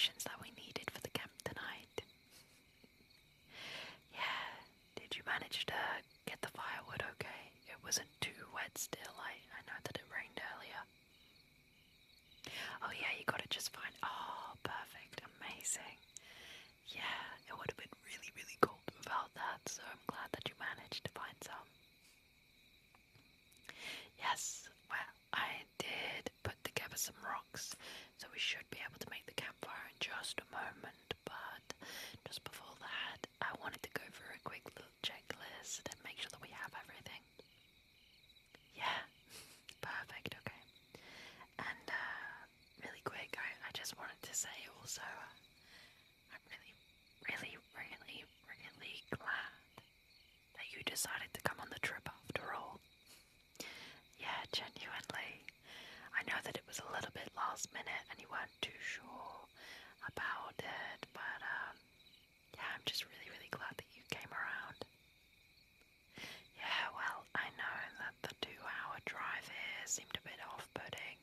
decorations that we needed for the camp tonight. Yeah, did you manage to get the firewood okay? It wasn't too wet still. I know that it rained earlier. Oh yeah, you got it just fine. Oh, perfect. Amazing. Yeah, it would have been really, really cold without that, so I'm glad that you managed to find some. Yes, well, I did put together some rocks, so we should be able to make the campfire in just a moment, but just before that, I wanted to go through a quick little checklist and make sure that we have everything. Yeah, perfect, okay. And, really quick, I just wanted to say also, I'm really, really, really, really glad that you decided to come on the trip after all. Yeah, genuinely. I know that it was a little bit last minute and you weren't too sure about it, but yeah, I'm just really, really glad that you came around. Yeah, well, I know that the 2-hour drive here seemed a bit off-putting,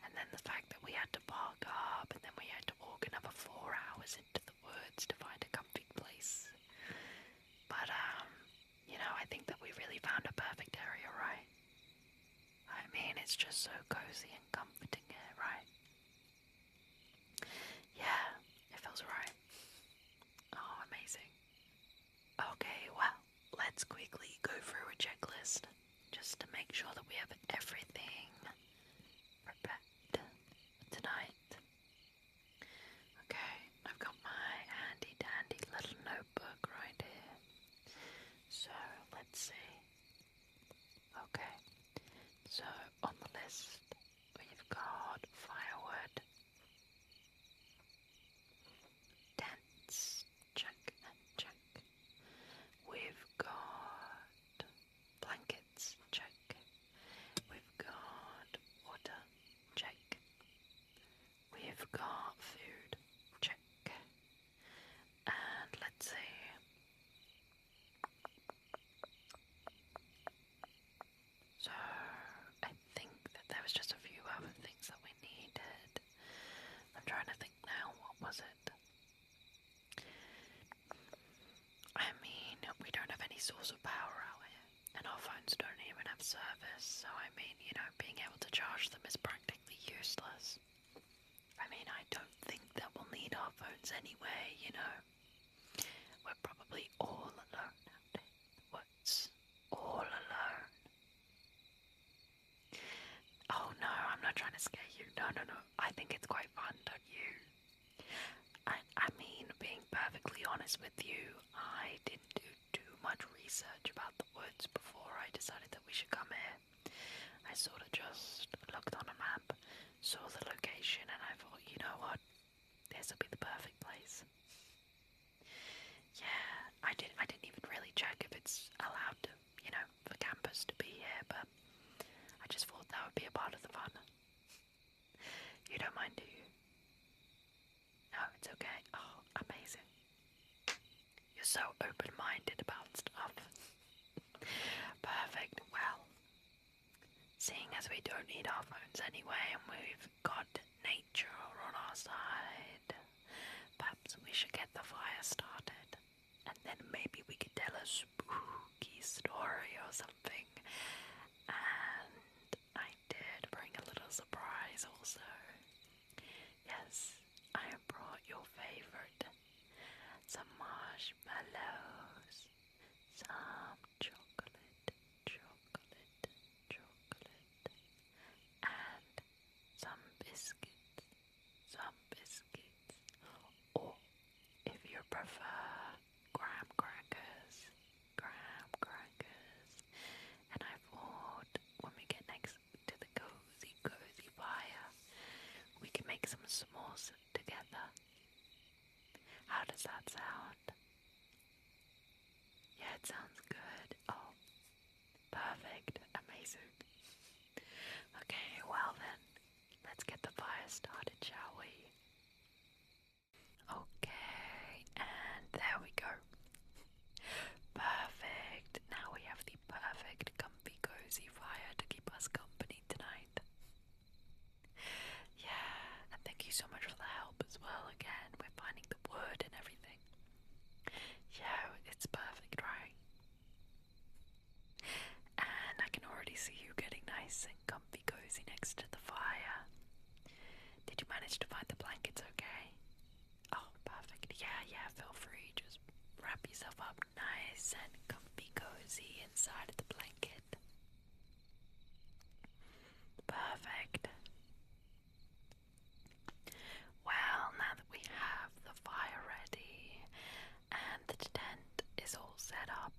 and then the fact that we had to park up and then we had to walk another 4 hours into the woods to find a comfy place. But you know, I think that we really found a perfect area, right? I mean, it's just so cozy and comforting here, right? Yeah, it feels right. Oh, amazing. Okay, well, let's quickly go through a checklist just to make sure that we have everything prepared for tonight. Okay, I've got my handy dandy little notebook right here. So, let's see. Okay, so on the list we've got firewood, tents, check and check. We've got blankets, check. We've got water, check. We've got food, check. And let's see. So, I think that there was just a few other things that we needed. I'm trying to think now, what was it? I mean, we don't have any source of power out here, and our phones don't even have service, so I mean, you know, being able to charge them is practically useless. I mean, I don't think that we'll need our phones anyway, you know. We're probably all alone out in the woods. All alone. Oh no, I'm not trying to scare you. No. I think it's quite fun, don't you? I mean, being perfectly honest with you, I didn't do too much research about the woods before I decided that we should come here. I sort of just looked on a map, saw the location, and I thought, you know what? This will be the perfect place. Yeah, I didn't even really check if it's allowed to, you know, for campers to be here, but I just thought that would be a part of the fun. You don't mind, do you? No, it's okay. Oh, amazing. You're so open-minded about stuff. Perfect. Well, seeing as we don't need our phones anyway and we've got nature on our side, perhaps we should get the fire started. And then maybe we could tell a spooky story or something. And I did bring a little surprise also. Yes, I have brought your favorite. Some marshmallows, some chocolate, and some biscuits, or if you prefer, graham crackers, and I thought when we get next to the cozy fire, we can make some s'mores together. How does that sound? Yeah, it sounds good. Oh, perfect. Amazing. Okay, well then, let's get the fire started, shall we? Okay, and there we go. Perfect. Now we have the perfect comfy cozy fire to keep us company tonight. Yeah, and thank you so much for the help as well side of the blanket. Perfect. Well, now that we have the fire ready and the tent is all set up,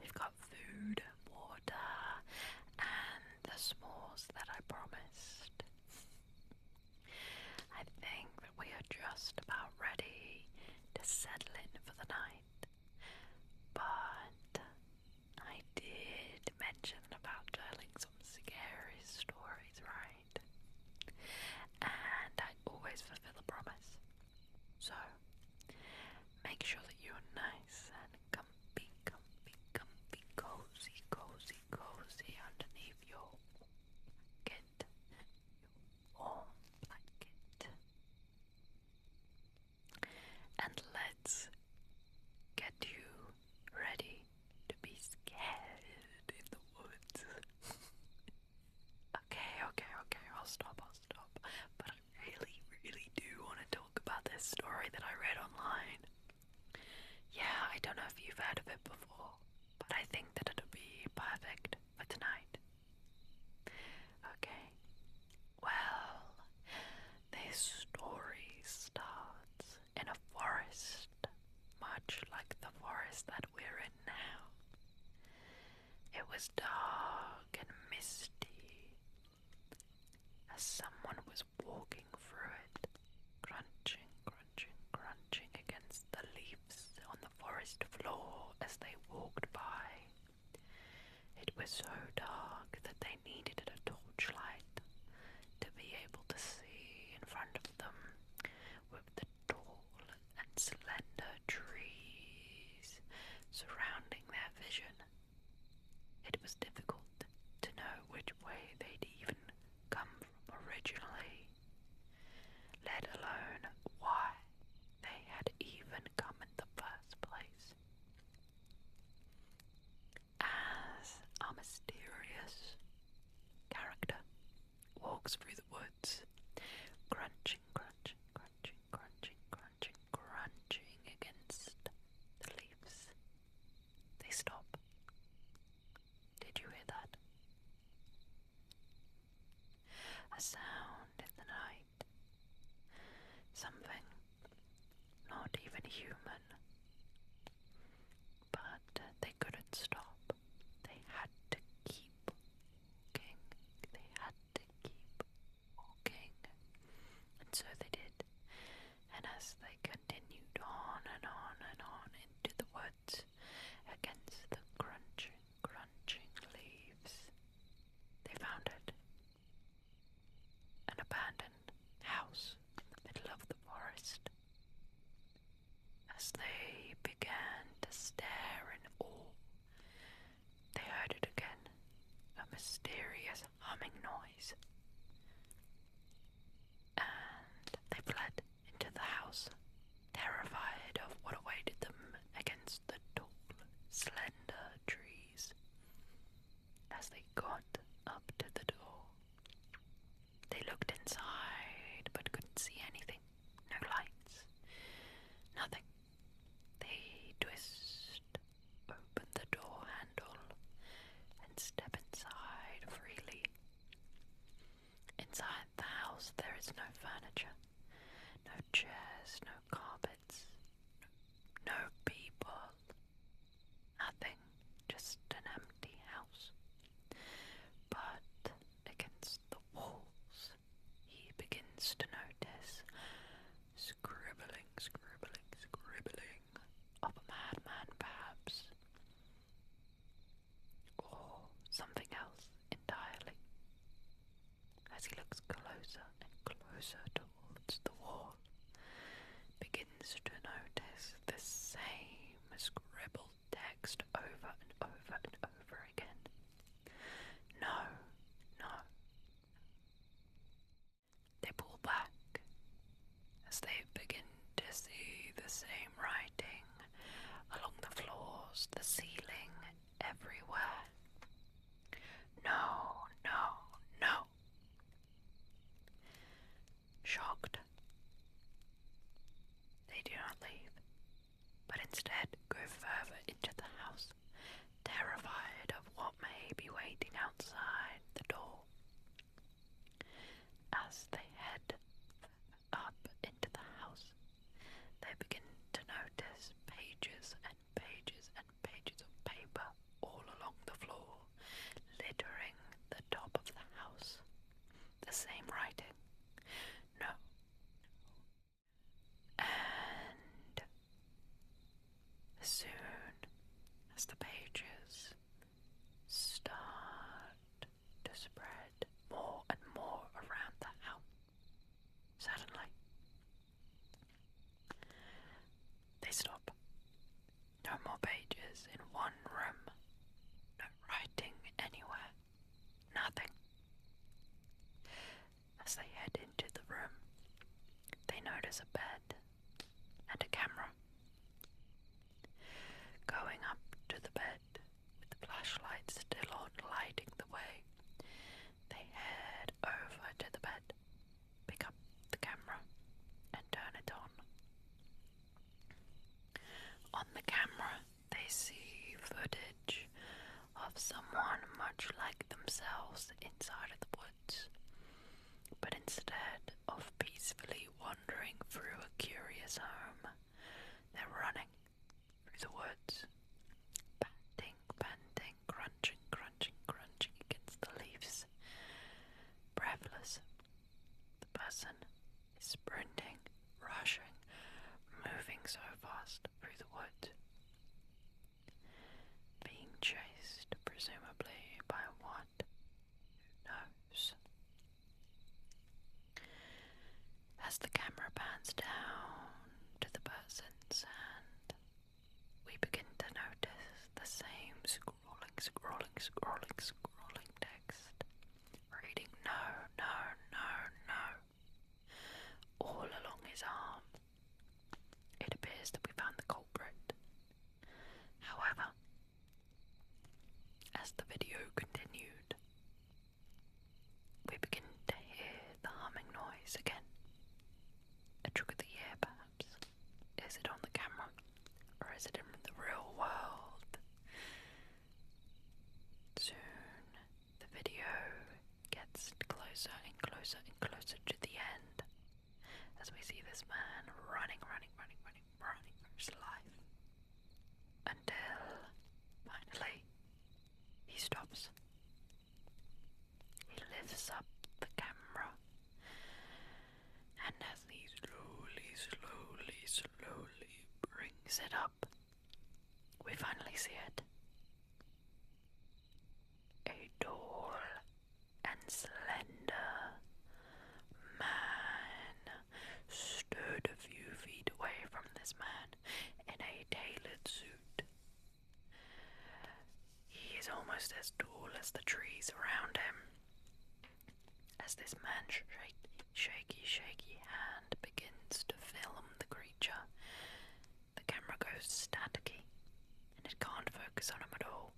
we've got food, water, and the s'mores that I promised. I think that we are just about ready to settle in for the night. But I did mention about telling some scary stories, right? And I always fulfill a promise. So, make sure that you're nice and comfy, cozy underneath your blanket, your warm blanket. And let's get you ready to be scared in the woods. Okay, I'll stop. But I really do want to talk about this story that I read online. Yeah, I don't know if you've heard of it before, but I think that it'll be perfect for tonight. Okay, well, this story starts in a forest, much like the forest that we're in now. It was dark and misty as someone was walking through it, crunching against the leaves on the forest floor as they walked by. It was so dark that they needed a torchlight to be able to see in front of them with the tall and slender trees surrounding their vision. It was difficult to know which way they'd even come from originally, let alone why they had even come in the first place. As a mysterious character walks through the woods, crunching against the leaves, they stop. Did you hear that? A sound in the night. Something not even human. But they couldn't stop. They had to keep walking. And so they did. And as they continued on and on into the woods, against the crunching leaves, they found it. An abandoned house in the middle of the forest. As they began to stare in awe, they heard it again, a mysterious humming noise. And they fled into the house, terrified of what awaited them against the tall, slender trees. As they got up to the door, they looked inside but couldn't see anything. No lights. Nothing. They twist open the door handle and step inside freely. Inside the house there is no furniture, no chairs, no carpets, no people, nothing, just an empty house. But against the walls he begins to notice scribbling of a madman perhaps, or something else entirely. As he looks closer and closer towards the wall, begins to notice the same scribbled text over and over again. No. They pull back as they begin to see the same writing along the floors, the ceiling, everywhere. No. Shocked, they do not leave, but instead go further into the house, terrified same writing. No. And as soon as the pages start to spread more and more around the house, suddenly they stop. No more pages in one room. No writing anywhere. Nothing. As they head into the room, they notice a bed and a camera. Going up to the bed, with the flashlight still on lighting the way, they head over to the bed, pick up the camera, and turn it on. On the camera, they see footage of someone much like themselves inside of the woods, but instead of peacefully wandering through a curious home, they're running through the woods, panting, panting, crunching, crunching, crunching against the leaves. Breathless, the person is sprinting, rushing, moving so fast through the woods, being chased presumably by what? Who knows? As the camera pans down to the person's hand, we begin to notice the same scrolling, scrolling, scrolling, scrolling text, reading no, no, no, no, all along his arm. It appears that we found the culprit. However, as the video continued, we begin to hear the humming noise again. A trick of the ear, perhaps. Is it on the camera, or is it in the real world? Soon, the video gets closer and closer and closer to the end, as we see this man running for his life, until finally he stops. He lifts up the camera, and as he slowly brings it up, we finally see it. A tall and slender man stood a few feet away from this man in a tailored suit. He is almost as tall as the trees around him. As this man's shaky hand begins to film the creature, the camera goes staticky, and it can't focus on him at all.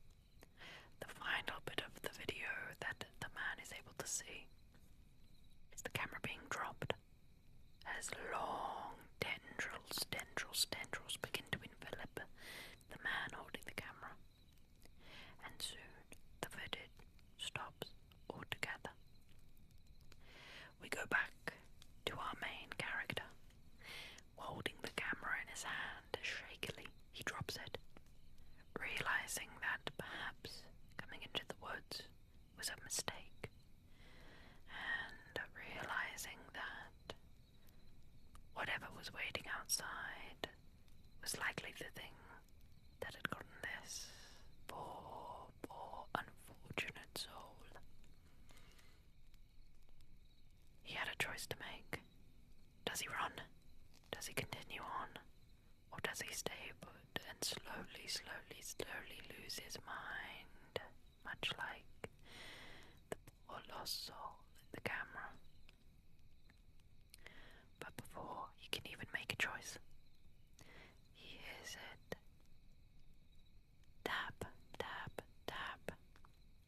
The final bit of the video that the man is able to see is the camera being dropped, as long tendrils begin to envelop the man holding the camera, and soon the footage stops altogether. We go back to our main character, holding the camera in his hand shakily. He drops it, realizing that perhaps coming into the woods was a mistake, and realizing that whatever was waiting outside was likely the thing that had gotten this poor unfortunate soul. He had a choice to make. Does he run? Does he continue on? Or does he stay put and slowly lose his mind, much like the poor lost soul in the camera? But before he can even make a choice, he hears it tap, tap, tap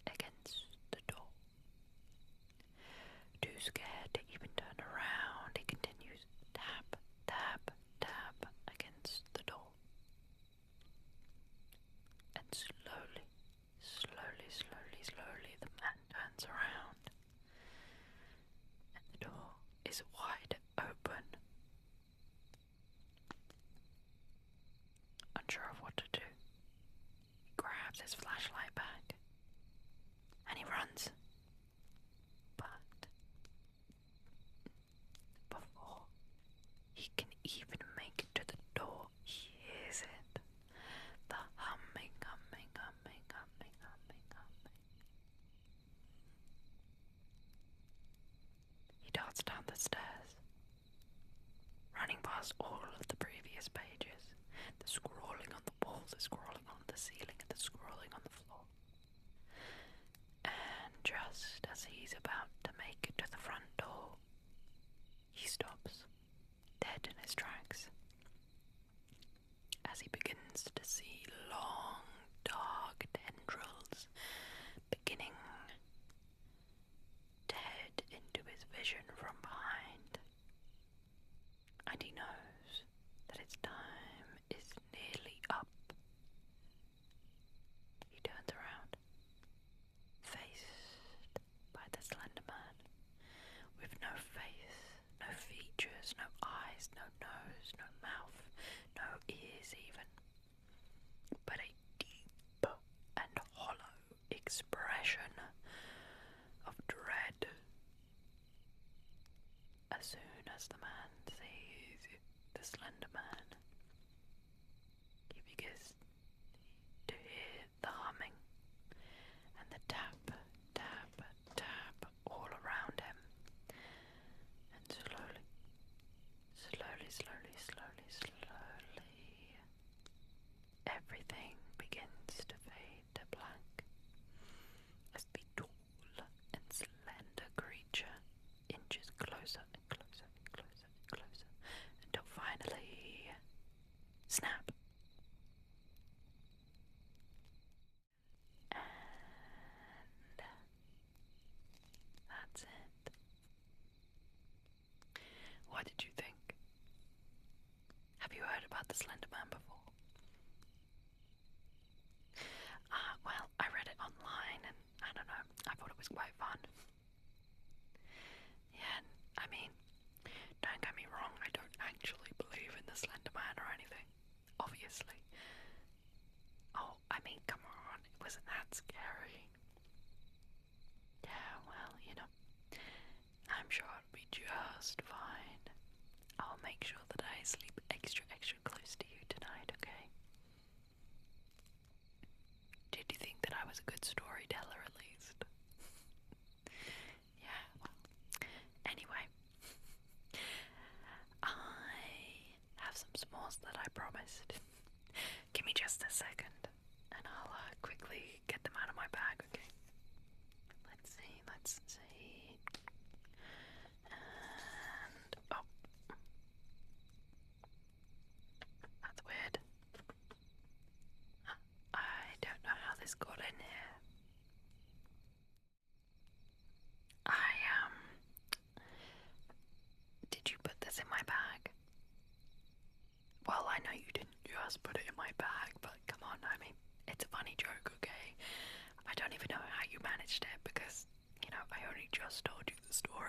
against the door. Too scared to even turn around, he continues tap, tap, tap against the door. And slowly, the man turns around, and the door is wide open. Unsure of what to do, he grabs his flashlight back, and he runs. But past all of the previous pages. The scrawling on the wall, the scrawling on the ceiling, and the scrawling on the floor. And just as he's about to make it to the front door, he stops, dead in his tracks, as he begins to see long, dark tendrils beginning to head into his vision from behind. And he knows that its time is nearly up. He turns around, faced by the Slender Man, with no face, no features, no eyes, no nose, no mouth, no ears even, but a deep and hollow expression of dread. As soon as the man sees the Slender Man, he begins to hear the humming and the tap, tap, tap all around him. And slowly, everything begins to fade to black as the tall and slender creature inches closer and closer and closer and closer until finally, snap! And that's it. What did you think? Have you heard about the Slender Man before? Well, I read it online and I don't know, I thought it was quite fun. Yeah, I mean, don't get me wrong, I don't actually believe in the Slender Man or anything, obviously. Oh, I mean, come on, it wasn't that scary. Yeah, well, you know, I'm sure it'll be just fine. I'll make sure that I sleep extra close to you tonight, okay? Did you think that I was a good storyteller at least? Yeah, well, anyway, I have some s'mores that I promised. Give me just a second, and I'll quickly get them out of my bag, okay? Let's see. And, oh. That's weird. I don't know how this got in here. Did you put this in my bag? Well, I know you didn't just put it in my bag, but come on, I mean, it's a funny joke, okay? I don't even know how you managed it because, you know, I only just told you the story.